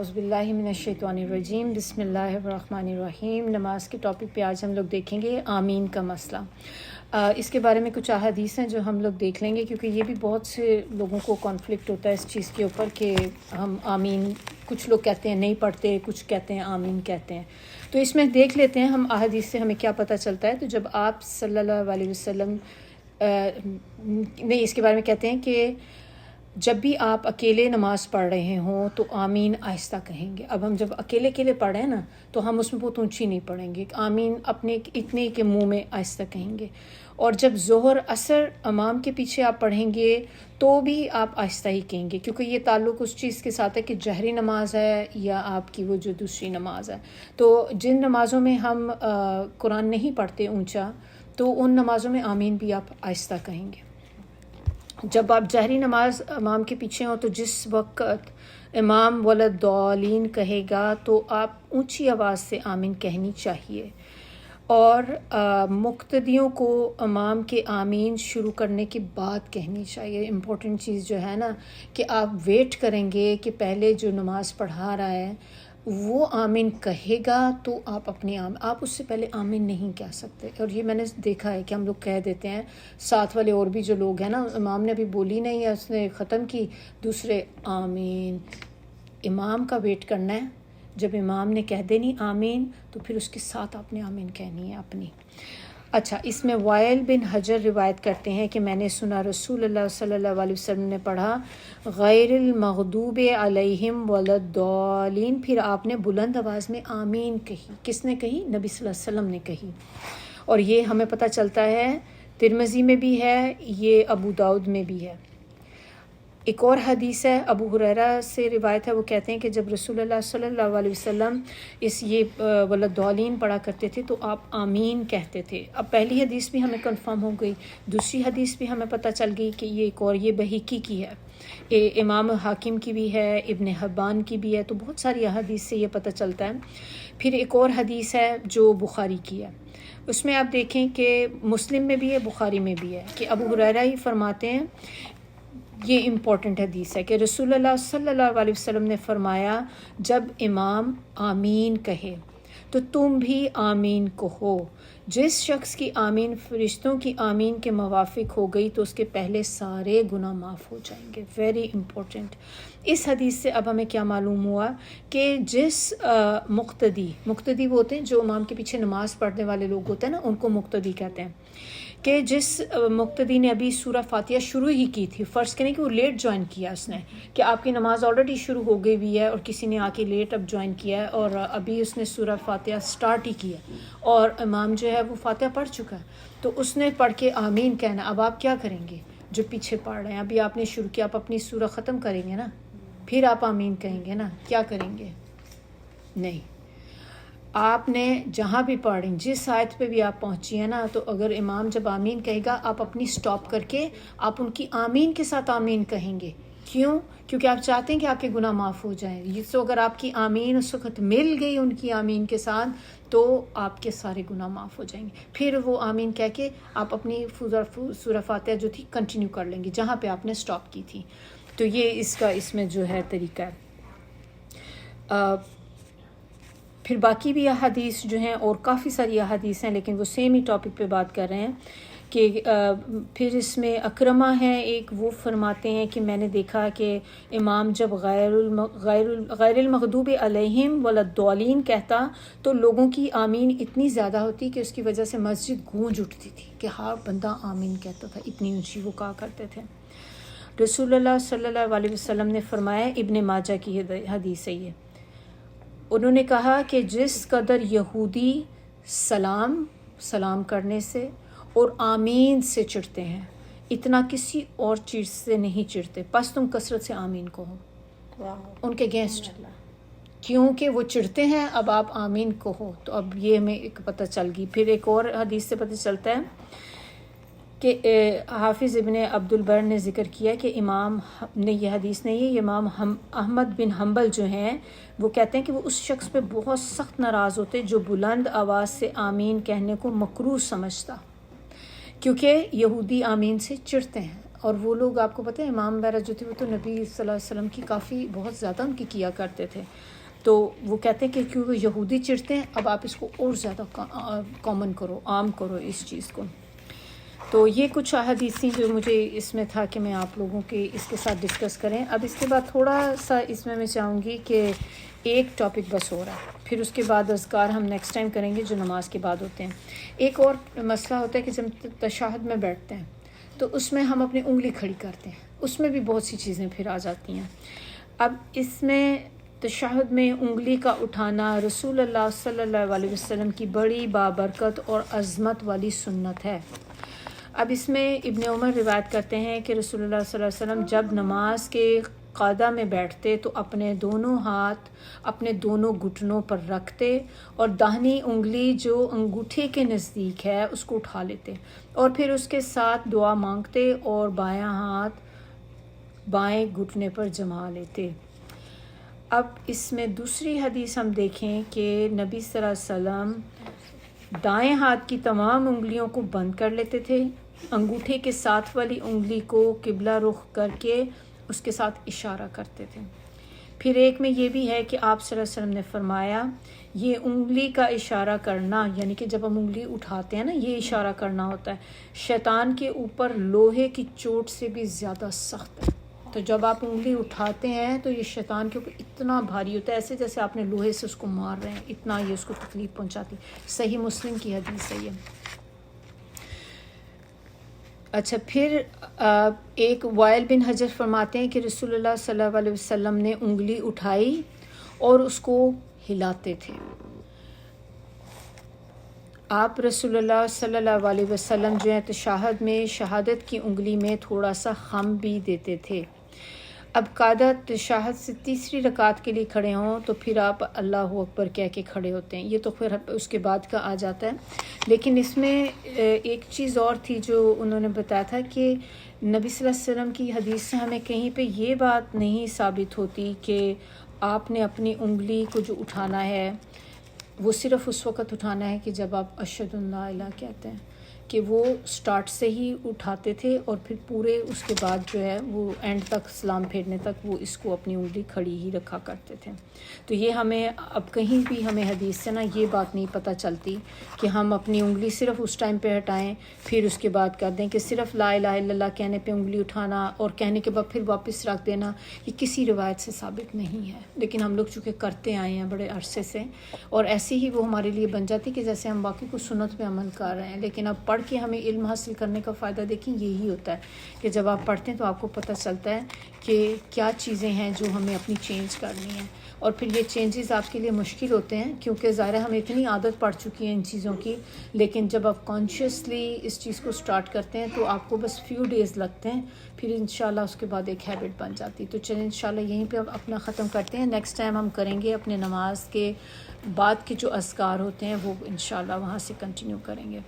اعوذ باللہ من الشیطان الرجیم، بسم اللہ الرحمن الرحیم۔ نماز کے ٹاپک پہ آج ہم لوگ دیکھیں گے آمین کا مسئلہ۔ اس کے بارے میں کچھ احادیث ہیں جو ہم لوگ دیکھ لیں گے، کیونکہ یہ بھی بہت سے لوگوں کو کانفلکٹ ہوتا ہے اس چیز کے اوپر کہ ہم آمین، کچھ لوگ کہتے ہیں نہیں پڑھتے، کچھ کہتے ہیں آمین کہتے ہیں۔ تو اس میں دیکھ لیتے ہیں ہم احادیث سے ہمیں کیا پتہ چلتا ہے۔ تو جب آپ صلی اللہ علیہ وسلم نے اس کے بارے میں کہتے ہیں کہ جب بھی آپ اکیلے نماز پڑھ رہے ہوں تو آمین آہستہ کہیں گے۔ اب ہم جب اکیلے پڑھ رہے ہیں نا تو ہم اس میں بہت اونچی نہیں پڑھیں گے، آمین اپنے اتنے کے منہ میں آہستہ کہیں گے۔ اور جب ظہر عصر امام کے پیچھے آپ پڑھیں گے تو بھی آپ آہستہ ہی کہیں گے، کیونکہ یہ تعلق اس چیز کے ساتھ ہے کہ جہری نماز ہے یا آپ کی وہ جو دوسری نماز ہے۔ تو جن نمازوں میں ہم قرآن نہیں پڑھتے اونچا، تو ان نمازوں میں آمین بھی آپ آہستہ کہیں گے۔ جب آپ جہری نماز امام کے پیچھے ہوں تو جس وقت امام ولدالین کہے گا تو آپ اونچی آواز سے آمین کہنی چاہیے، اور مقتدیوں کو امام کے آمین شروع کرنے کے بعد کہنی چاہیے۔ امپورٹنٹ چیز جو ہے نا کہ آپ ویٹ کریں گے کہ پہلے جو نماز پڑھا رہا ہے وہ آمین کہے گا تو آپ اپنی آپ اس سے پہلے آمین نہیں کہہ سکتے۔ اور یہ میں نے دیکھا ہے کہ ہم لوگ کہہ دیتے ہیں، ساتھ والے اور بھی جو لوگ ہیں نا، امام نے ابھی بولی نہیں ہے، اس نے ختم کی، دوسرے آمین۔ امام کا ویٹ کرنا ہے، جب امام نے کہہ دینی آمین تو پھر اس کے ساتھ آپ نے آمین کہنی ہے اپنی۔ اچھا، اس میں وائل بن حجر روایت کرتے ہیں کہ میں نے سنا رسول اللہ صلی اللہ علیہ وسلم نے پڑھا غیر المغضوب علیہم ولدالین، پھر آپ نے بلند آواز میں آمین کہی۔ کس نے کہی؟ نبی صلی اللہ علیہ وسلم نے کہی۔ اور یہ ہمیں پتہ چلتا ہے ترمذی میں بھی ہے، یہ ابو داؤد میں بھی ہے۔ ایک اور حدیث ہے، ابو ہریرہ سے روایت ہے، وہ کہتے ہیں کہ جب رسول اللہ صلی اللہ علیہ وسلم یہ ولدالین پڑھا کرتے تھے تو آپ آمین کہتے تھے۔ اب پہلی حدیث بھی ہمیں کنفرم ہو گئی، دوسری حدیث بھی ہمیں پتہ چل گئی کہ یہ ایک اور، یہ بہقی کی ہے، امام حاکم کی بھی ہے، ابن حبان کی بھی ہے، تو بہت ساری حدیث سے یہ پتہ چلتا ہے۔ پھر ایک اور حدیث ہے جو بخاری کی ہے، اس میں آپ دیکھیں کہ مسلم میں بھی ہے، بخاری میں بھی ہے، کہ ابو ہریرہ ہی فرماتے ہیں، یہ امپورٹنٹ حدیث ہے کہ رسول اللہ صلی اللہ علیہ وسلم نے فرمایا جب امام آمین کہے تو تم بھی آمین کہو۔ جس شخص کی آمین فرشتوں کی آمین کے موافق ہو گئی تو اس کے پہلے سارے گناہ معاف ہو جائیں گے۔ Very important. اس حدیث سے اب ہمیں کیا معلوم ہوا کہ جس مقتدی وہ ہوتے ہیں جو امام کے پیچھے نماز پڑھنے والے لوگ ہوتے ہیں نا، ان کو مقتدی کہتے ہیں، کہ جس مقتدی نے ابھی سورہ فاتحہ شروع ہی کی تھی، فرض کریں کہ وہ لیٹ جوائن کیا اس نے، کہ آپ کی نماز آلریڈی شروع ہو گئی ہوئی ہے اور کسی نے آ کے لیٹ اب جوائن کیا ہے اور ابھی اس نے سورہ فاتحہ سٹارٹ ہی کیا اور امام جو ہے وہ فاتحہ پڑھ چکا ہے، تو اس نے پڑھ کے آمین کہنا۔ اب آپ کیا کریں گے؟ جو پیچھے پڑھ رہے ہیں، ابھی آپ نے شروع کیا، آپ اپنی سورہ ختم کریں گے نا، پھر آپ آمین کہیں گے نا، کیا کریں گے؟ نہیں، آپ نے جہاں بھی پڑھ رہی، جس آیت پہ بھی آپ پہنچی ہیں نا، تو اگر امام جب آمین کہے گا آپ اپنی سٹاپ کر کے آپ ان کی آمین کے ساتھ آمین کہیں گے۔ کیوں؟ کیونکہ آپ چاہتے ہیں کہ آپ کے گناہ معاف ہو جائیں۔ یہ تو اگر آپ کی آمین اس وقت مل گئی ان کی آمین کے ساتھ تو آپ کے سارے گناہ معاف ہو جائیں گے۔ پھر وہ آمین کہہ کے آپ اپنی سورہ فاتحہ جو تھی کنٹینیو کر لیں گے جہاں پہ آپ نے سٹاپ کی تھی۔ تو یہ اس میں جو ہے طریقہ ہے۔ پھر باقی بھی احادیث جو ہیں، اور کافی ساری احادیث ہیں، لیکن وہ سیم ہی ٹاپک پہ بات کر رہے ہیں کہ پھر اس میں اکرمہ ہیں ایک، وہ فرماتے ہیں کہ میں نے دیکھا کہ امام جب غیر المغضوب علیہم ولدالین کہتا تو لوگوں کی آمین اتنی زیادہ ہوتی کہ اس کی وجہ سے مسجد گونج اٹھتی تھی، کہ ہر بندہ آمین کہتا تھا، اتنی اونچی وہ کہا کرتے تھے۔ رسول اللہ صلی اللہ علیہ وسلم نے فرمایا، ابن ماجہ کی حدیث ہے یہ، انہوں نے کہا کہ جس قدر یہودی سلام کرنے سے اور آمین سے چڑھتے ہیں اتنا کسی اور چیز سے نہیں چڑھتے، پس تم کثرت سے آمین کہو ان کے اگینسٹ، کیونکہ وہ چڑھتے ہیں۔ اب آپ آمین کہو، تو اب یہ ہمیں ایک پتہ چل گئی۔ پھر ایک اور حدیث سے پتہ چلتا ہے کہ حافظ ابن عبد البر نے ذکر کیا کہ امام نے، یہ حدیث نہیں ہے، یہ امام احمد بن حنبل جو ہیں وہ کہتے ہیں کہ وہ اس شخص پہ بہت سخت ناراض ہوتے جو بلند آواز سے آمین کہنے کو مکروہ سمجھتا، کیونکہ یہودی آمین سے چڑھتے ہیں۔ اور وہ لوگ آپ کو پتہ ہے امام وغیرہ جو تھے وہ تو نبی صلی اللہ علیہ وسلم کی کافی بہت زیادہ ان کی کیا کرتے تھے. تو وہ کہتے ہیں کہ کیونکہ یہودی چڑھتے ہیں اب آپ اس کو اور زیادہ کامن کرو، عام کرو اس چیز کو. تو یہ کچھ احادیثیں جو مجھے اس میں تھا کہ میں آپ لوگوں کے اس کے ساتھ ڈسکس کریں. اب اس کے بعد تھوڑا سا اس میں چاہوں گی کہ ایک ٹاپک بس ہو رہا ہے، پھر اس کے بعد اذکار ہم نیکسٹ ٹائم کریں گے جو نماز کے بعد ہوتے ہیں. ایک اور مسئلہ ہوتا ہے کہ جب تشہد میں بیٹھتے ہیں تو اس میں ہم اپنی انگلی کھڑی کرتے ہیں، اس میں بھی بہت سی چیزیں پھر آ جاتی ہیں. اب اس میں تشہد میں انگلی کا اٹھانا رسول اللہ صلی اللہ علیہ وسلم کی بڑی بابرکت اور عظمت والی سنت ہے. اب اس میں ابن عمر روایت کرتے ہیں کہ رسول اللہ صلی اللہ علیہ وسلم جب نماز کے قاعدہ میں بیٹھتے تو اپنے دونوں ہاتھ اپنے دونوں گھٹنوں پر رکھتے اور داہنی انگلی جو انگوٹھے کے نزدیک ہے اس کو اٹھا لیتے اور پھر اس کے ساتھ دعا مانگتے اور بایاں ہاتھ بائیں گھٹنے پر جما لیتے. اب اس میں دوسری حدیث ہم دیکھیں کہ نبی صلی اللہ علیہ وسلم دائیں ہاتھ کی تمام انگلیوں کو بند کر لیتے تھے، انگوٹھے کے ساتھ والی انگلی کو قبلہ رخ کر کے اس کے ساتھ اشارہ کرتے تھے. پھر ایک میں یہ بھی ہے کہ آپ صلی اللہ علیہ وسلم نے فرمایا یہ انگلی کا اشارہ کرنا، یعنی کہ جب ہم انگلی اٹھاتے ہیں نا یہ اشارہ کرنا ہوتا ہے، شیطان کے اوپر لوہے کی چوٹ سے بھی زیادہ سخت ہے. تو جب آپ انگلی اٹھاتے ہیں تو یہ شیطان کے اوپر اتنا بھاری ہوتا ہے، ایسے جیسے آپ نے لوہے سے اس کو مار رہے ہیں، اتنا یہ اس کو تکلیف پہنچاتی. صحیح مسلم کی حدیث ہے یہ. اچھا پھر ایک وائل بن حجر فرماتے ہیں کہ رسول اللہ صلی اللہ علیہ وسلم نے انگلی اٹھائی اور اس کو ہلاتے تھے. آپ رسول اللہ صلی اللہ علیہ وسلم جو ہے تشہد میں شہادت کی انگلی میں تھوڑا سا خم بھی دیتے تھے. اب قاعدہ تشہد سے تیسری رکعت کے لیے کھڑے ہوں تو پھر آپ اللہ اکبر کہہ کے کھڑے ہوتے ہیں، یہ تو پھر اس کے بعد کا آ جاتا ہے. لیکن اس میں ایک چیز اور تھی جو انہوں نے بتایا تھا کہ نبی صلی اللہ علیہ وسلم کی حدیث سے ہمیں کہیں پہ یہ بات نہیں ثابت ہوتی کہ آپ نے اپنی انگلی کو جو اٹھانا ہے وہ صرف اس وقت اٹھانا ہے کہ جب آپ اشہد ان لا الہ کہتے ہیں، کہ وہ سٹارٹ سے ہی اٹھاتے تھے اور پھر پورے اس کے بعد جو ہے وہ اینڈ تک سلام پھیرنے تک وہ اس کو اپنی انگلی کھڑی ہی رکھا کرتے تھے. تو یہ ہمیں اب کہیں بھی ہمیں حدیث سے نا یہ بات نہیں پتہ چلتی کہ ہم اپنی انگلی صرف اس ٹائم پہ ہٹائیں پھر اس کے بعد کر دیں، کہ صرف لا الہ الا اللہ کہنے پہ انگلی اٹھانا اور کہنے کے بعد پھر واپس رکھ دینا، یہ کسی روایت سے ثابت نہیں ہے. لیکن ہم لوگ چونکہ کرتے آئے ہیں بڑے عرصے سے اور ایسے ہی وہ ہمارے لیے بن جاتی کہ جیسے ہم باقی کو سنت پہ عمل کر رہے ہیں. لیکن اب پڑھ کے ہمیں علم حاصل کرنے کا فائدہ دیکھیں یہی ہوتا ہے کہ جب آپ پڑھتے ہیں تو آپ کو پتہ چلتا ہے کہ کیا چیزیں ہیں جو ہمیں اپنی چینج کرنی ہیں. اور پھر یہ چینجز آپ کے لیے مشکل ہوتے ہیں کیونکہ ظاہر ہم اتنی عادت پڑ چکی ہیں ان چیزوں کی، لیکن جب آپ کانشیسلی اس چیز کو سٹارٹ کرتے ہیں تو آپ کو بس فیو ڈیز لگتے ہیں، پھر انشاءاللہ اس کے بعد ایک ہیبٹ بن جاتی. تو چلیں انشاءاللہ یہیں پہ اپنا ختم کرتے ہیں. نیکسٹ ٹائم ہم کریں گے اپنے نماز کے بعد کے جو اذکار ہوتے ہیں وہ انشاءاللہ وہاں سے کنٹینیو کریں گے.